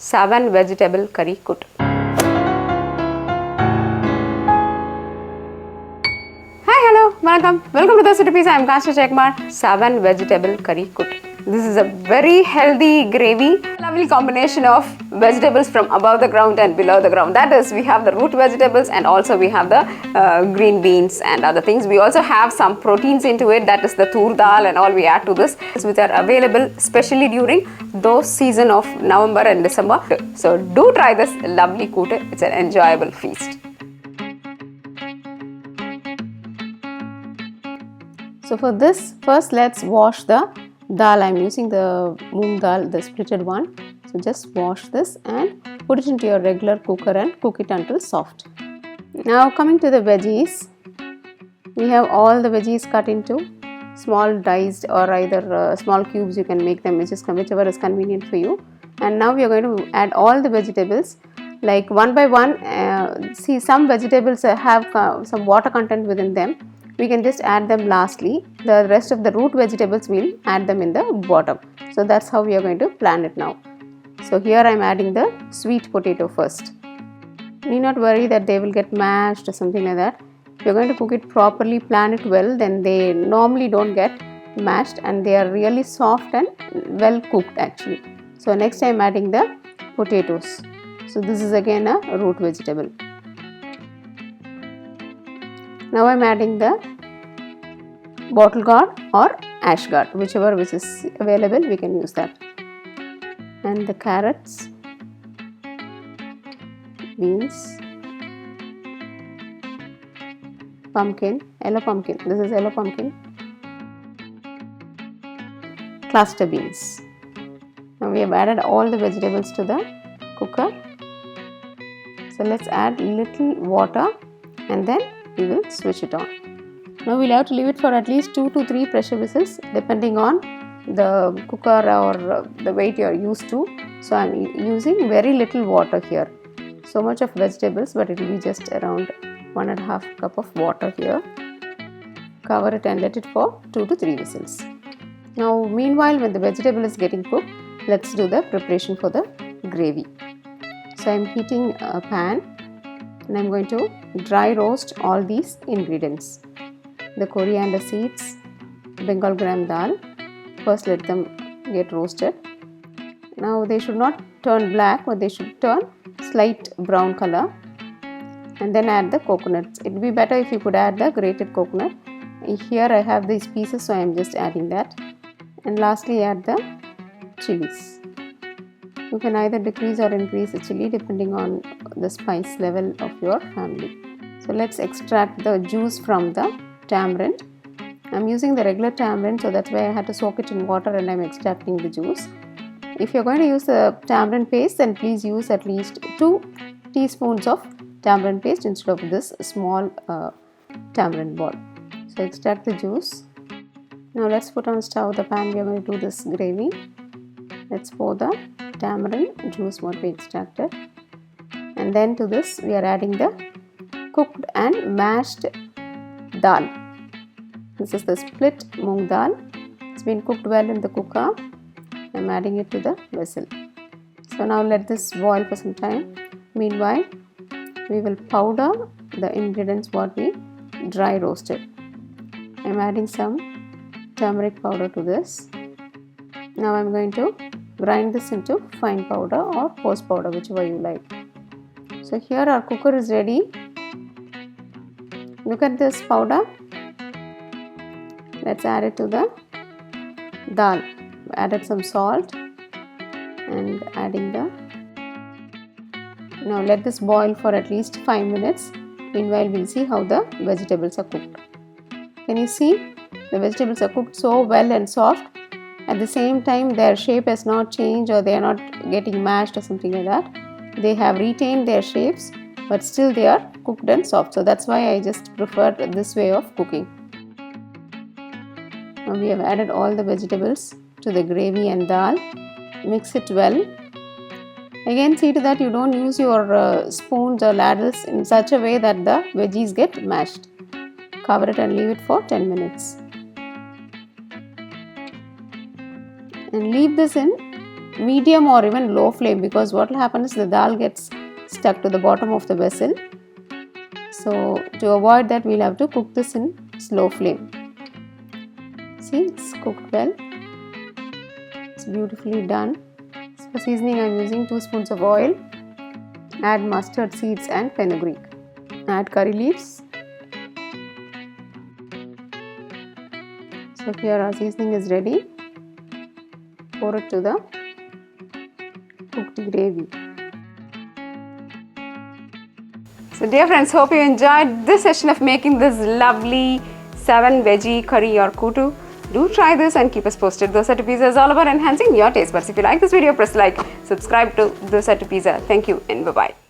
7 vegetable Kari Kootu. Hi, hello, welcome to Dosa recipes. I am Kasha Chekmar. 7 vegetable Kari Kootu. This is a very healthy gravy, lovely combination of vegetables from above the ground and below the ground. That is, we have the root vegetables and also we have the green beans and other things. We also have some proteins into it, that is the tur dal and all we add to this, which are available especially during those season of November and December. So do try this lovely kootu. It's an enjoyable feast. So for this, first let's wash the dal. I am using the moong dal, the splitted one. So just wash this and put it into your regular cooker and cook it until soft. Now coming to the veggies, we have all the veggies cut into small diced or either small cubes. You can make them whichever is convenient for you. And now we are going to add all the vegetables like one by one. See, some vegetables have some water content within them. We can just add them lastly. The rest of the root vegetables we'll add them in the bottom. So that's how we are going to plan it now. So here I am adding the sweet potato first. Need not worry that they will get mashed or something like that. If you are going to cook it properly, plan it well, then they normally don't get mashed and they are really soft and well cooked actually. So next I am adding the potatoes. So this is again a root vegetable. Now I am adding the bottle gourd or ash gourd, whichever which is available, we can use that. And the carrots, beans, pumpkin, yellow pumpkin, this is yellow pumpkin, cluster beans. Now we have added all the vegetables to the cooker. So let's add little water and then we will switch it on. Now we'll have to leave it for at least 2 to 3 pressure whistles depending on the cooker or the weight you are used to. So I am using very little water here. So much of vegetables, but it will be just around 1.5 cup of water here. Cover it and let it for 2 to 3 whistles. Now meanwhile, when the vegetable is getting cooked, let's do the preparation for the gravy. So I am heating a pan and I am going to dry roast all these ingredients. The coriander seeds, Bengal gram dal. First let them get roasted. Now they should not turn black, but they should turn slight brown color. And then add the coconuts. It would be better if you could add the grated coconut. Here I have these pieces, so I am just adding that. And lastly add the chillies. You can either decrease or increase the chilli depending on the spice level of your family. So let's extract the juice from the tamarind. I'm using the regular tamarind, so that's why I had to soak it in water and I'm extracting the juice. If you're going to use the tamarind paste, then please use at least 2 teaspoons of tamarind paste instead of this small tamarind ball. So extract the juice. Now let's put on stove the pan. We are going to do this gravy. Let's pour the tamarind juice what we extracted. And then to this we are adding the cooked and mashed dal. This is the split moong dal. It's been cooked well in the cooker. I'm adding it to the vessel. So now let this boil for some time. Meanwhile, we will powder the ingredients what we dry roasted. I'm adding some turmeric powder to this. Now I'm going to grind this into fine powder or coarse powder, whichever you like. So here our cooker is ready. Look at this powder. Let's add it to the dal. Added some salt and adding the. Now let this boil for at least 5 minutes. Meanwhile, we'll see how the vegetables are cooked. Can you see? The vegetables are cooked so well and soft. At the same time, their shape has not changed or they are not getting mashed or something like that. They have retained their shapes, but still they are cooked and soft. So that's why I just prefer this way of cooking. Now we have added all the vegetables to the gravy and dal. Mix it well. Again, see to that you don't use your spoons or ladles in such a way that the veggies get mashed. Cover it and leave it for 10 minutes. And leave this in medium or even low flame, because what will happen is the dal gets stuck to the bottom of the vessel. So to avoid that, we'll have to cook this in slow flame. See, it's cooked well. It's beautifully done. For seasoning, I am using 2 spoons of oil. Add mustard seeds and fenugreek. Add curry leaves. So here our seasoning is ready. Pour it to the cooked gravy. So dear friends, hope you enjoyed this session of making this lovely 7 veggie curry or kootu. Do try this and keep us posted. Dosa to Pizza is all about enhancing your taste buds. If you like this video, press like, subscribe to Dosa to Pizza. Thank you and bye-bye.